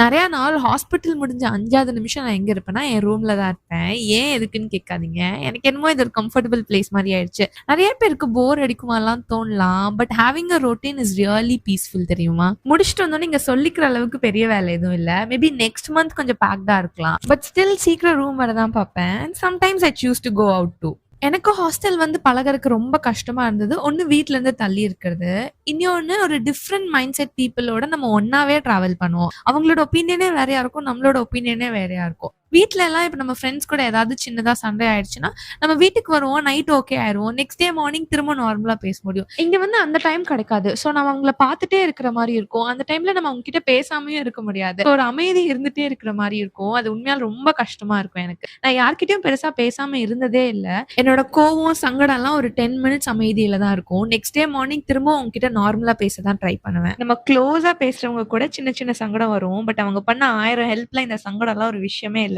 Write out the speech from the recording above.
நெறைய நாள் ஹாஸ்பிட்டல் முடிஞ்ச 5வது நிமிஷம் நான் எங்க இருப்பேன்னா, என் ரூம்ல தான் இருப்பேன். ஏன் எதுக்குன்னு கேட்காதீங்க. எனக்கு என்னமோ இது ஒரு கம்ஃபர்டபிள் பிளேஸ் மாரி ஆயிடுச்சு. நெறைய பேருக்கு போர் அடிக்குமாலாம் தோணலாம். But having a routine is really peaceful தெரியுமா? முடிச்சுட்டு வந்தோனே இங்க சொல்லிக்கிற அளவுக்கு பெரிய வேலை எதுவும் இல்ல. மேபி நெக்ஸ்ட் மந்த் கொஞ்சம் பேக்டா இருக்கலாம். பட் ஸ்டில் சீக்கிரம் ரூம் வர தான் பார்ப்பேன். Sometimes I choose to go out too. எனக்கு ஹாஸ்டல் வந்து பழகுறதுக்கு ரொம்ப கஷ்டமா இருந்தது. ஒண்ணு வீட்ல இருந்து தள்ளி இருக்கிறது. இன்னொன்னு ஒரு டிஃபரெண்ட் மைண்ட் செட் பீப்பிளோட நம்ம ஒண்ணாவே டிராவல் பண்ணுவோம். அவங்களோட ஒப்பீனியனே வேறையா இருக்கும். நம்மளோட ஒப்பீனியனே வேறையா இருக்கும். வீட்ல எல்லாம் இப்ப நம்ம ஃப்ரெண்ட்ஸ் கூட ஏதாவது சின்னதா சண்டை ஆயிடுச்சுன்னா, நம்ம வீட்டுக்கு வருவோம். நைட் ஓகே ஆயிருவோம். நெக்ஸ்ட் டே மார்னிங் திரும்ப நார்மலா பேச முடியும். இங்க வந்து அந்த டைம் கிடைக்காது. சோ நம்ம அவங்கள பார்த்துட்டே இருக்கிற மாரி இருக்கும். அந்த டைம்ல நம்ம அவங்க கிட்ட பேசாமயும் இருக்க முடியாது. ஒரு அமைதி இருந்துட்டே இருக்கிற மாரி இருக்கும். அது உண்மையால ரொம்ப கஷ்டமா இருக்கும் எனக்கு. நான் யார்கிட்டயும் பெருசா பேசாம இருந்ததே இல்ல. என்னோட கோவம், சங்கடம்லாம் ஒரு 10 மினிட்ஸ் அமைதியில தான் இருக்கும். நெக்ஸ்ட் டே மார்னிங் திரும்ப உங்ககிட்ட நார்மலா பேச தான் ட்ரை பண்ணுவேன். நம்ம க்ளோஸா பேசுறவங்க கூட சின்ன சின்ன சங்கடம் வரும். பட் அவங்க பண்ண 1000 ஹெல்ப்ல இந்த சங்கடம்லாம் ஒரு விஷயமே இல்லல்ல.